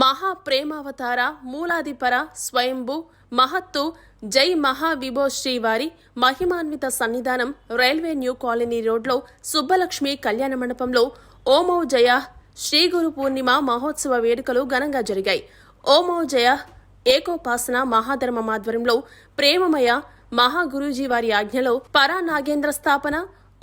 మహా ప్రేమావతార మూలాదిపర స్వయంభు మహత్తు జై మహావిభో శ్రీవారి మహిమాన్విత సన్నిధానం రైల్వే న్యూ కాలనీ రోడ్లో సుబ్బలక్ష్మి కళ్యాణ మండపంలో ఓమౌ జయ శ్రీ గురు పూర్ణిమ మహోత్సవ వేడుకలు ఘనంగా జరిగాయి. ఓమౌ జయ ఏకోపాసన మహాధర్మం ఆధ్వర్యంలో ప్రేమమయ మహాగురూజీ వారి ఆజ్ఞలో పరా నాగేంద్ర స్థాపన,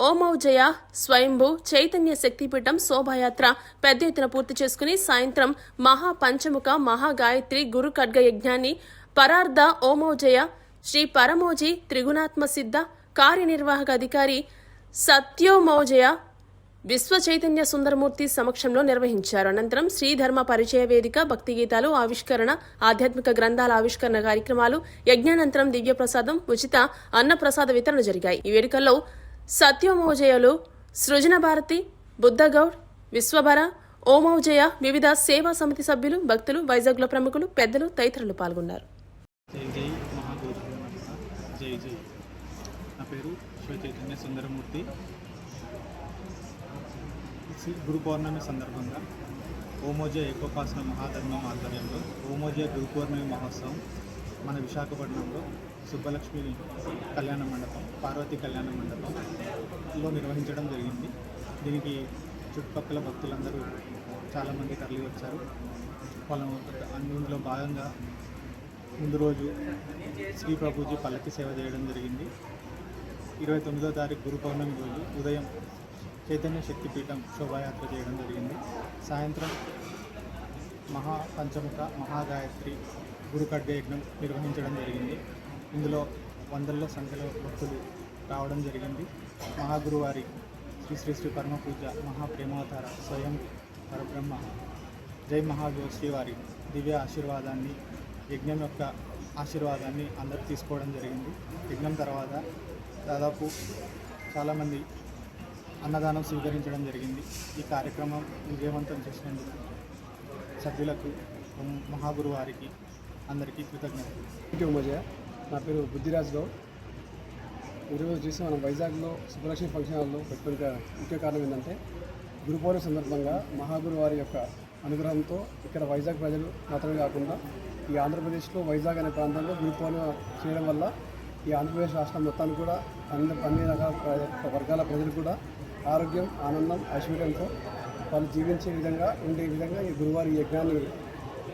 ఓమౌ జయ స్వయంభు చైతన్య శక్తిపీఠం శోభాయాత్ర పెద్ద ఎత్తున పూర్తి చేసుకుని సాయంత్రం మహాపంచముఖ మహాగాయత్రి గురు ఖడ్గ యజ్ఞాన్ని పరార్ధ ఓమౌ జయ శ్రీ పరమోజీ త్రిగుణాత్మ సిద్ధ కార్యనిర్వాహక అధికారి సత్యోమౌజయ విశ్వ చైతన్య సుందరమూర్తి సమక్షంలో నిర్వహించారు. అనంతరం శ్రీధర్మ పరిచయ వేదిక, భక్తి గీతాలు ఆవిష్కరణ, ఆధ్యాత్మిక గ్రంథాల ఆవిష్కరణ కార్యక్రమాలు, యజ్ఞానంతరం దివ్యప్రసాదం, ఉచిత అన్నప్రసాద వితరణ జరిగాయి. ఈ వేడుకల్లో సత్యోమౌజయలు, సృజన భారతి, బుద్ధగౌడ్, విశ్వభర, ఓమౌజయ, వివిధ సేవా సమితి సభ్యులు, భక్తులు, వైజాగ్లో ప్రముఖులు, పెద్దలు తదితరులు పాల్గొన్నారు. జై జై నా పేరు విశ్వ చైతన్య సుందరమూర్తి. గురు పౌర్ణమి సందర్భంగా ఓమోజయ ఏకోపాసన మహాధర్మం ఆధ్వర్యంలో ఓమోజయ గురు పౌర్ణమి మహోత్సవం మన విశాఖపట్నంలో సుబ్బలక్ష్మి కళ్యాణ మండపం, పార్వతీ కళ్యాణ మండపంలో నిర్వహించడం జరిగింది. దీనికి చుట్టుపక్కల భక్తులందరూ చాలామంది తరలి వచ్చారు. అందులో భాగంగా ముందు రోజు శ్రీ ప్రభుజీ పల్లకి సేవ చేయడం జరిగింది. 29వ తారీఖు గురు పౌర్ణమి రోజు ఉదయం చైతన్య శక్తిపీఠం శోభాయాత్ర చేయడం జరిగింది. సాయంత్రం మహాపంచముఖ మహాగాయత్రి గురు ఖడ్గ యజ్ఞం నిర్వహించడం జరిగింది. ఇందులో వందల్లో సంఖ్యలో భక్తులు రావడం జరిగింది. మహాగురువారి శ్రీ శ్రీ శ్రీ పరమ పూజ మహాప్రేమావతార స్వయం పరబ్రహ్మ జై మహావిభో శ్రీవారి దివ్య ఆశీర్వాదాన్ని, యజ్ఞం యొక్క ఆశీర్వాదాన్ని అందరూ తీసుకోవడం జరిగింది. యజ్ఞం తర్వాత దాదాపు చాలామంది అన్నదానం స్వీకరించడం జరిగింది. ఈ కార్యక్రమం విజయవంతం చేసినందుకు సభ్యులకు, మహాగురు వారికి అందరికీ కృతజ్ఞతలు. నా పేరు బుద్ధిరాజ్ గౌడ్. ఈరోజు చూసి మనం వైజాగ్లో సుబ్బలక్ష్మి ఫంక్షన్ హాల్లో పెట్టుకునే ముఖ్య కారణం ఏంటంటే గురు పౌర్ణమి సందర్భంగా మహాగురు వారి యొక్క అనుగ్రహంతో ఇక్కడ వైజాగ్ ప్రజలు మాత్రమే కాకుండా ఈ ఆంధ్రప్రదేశ్లో వైజాగ్ అనే ప్రాంతంలో గురు పౌర్ణమి చేయడం వల్ల ఈ ఆంధ్రప్రదేశ్ రాష్ట్రం మొత్తాన్ని కూడా అన్ని రకాల వర్గాల ప్రజలు కూడా ఆరోగ్యం, ఆనందం, ఐశ్వర్యంతో వాళ్ళు జీవించే విధంగా ఉండే విధంగా ఈ గురువారి యజ్ఞాన్ని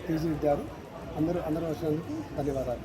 తీర్చిదిద్దారు. అందరూ వచ్చినందుకు ధన్యవాదాలు.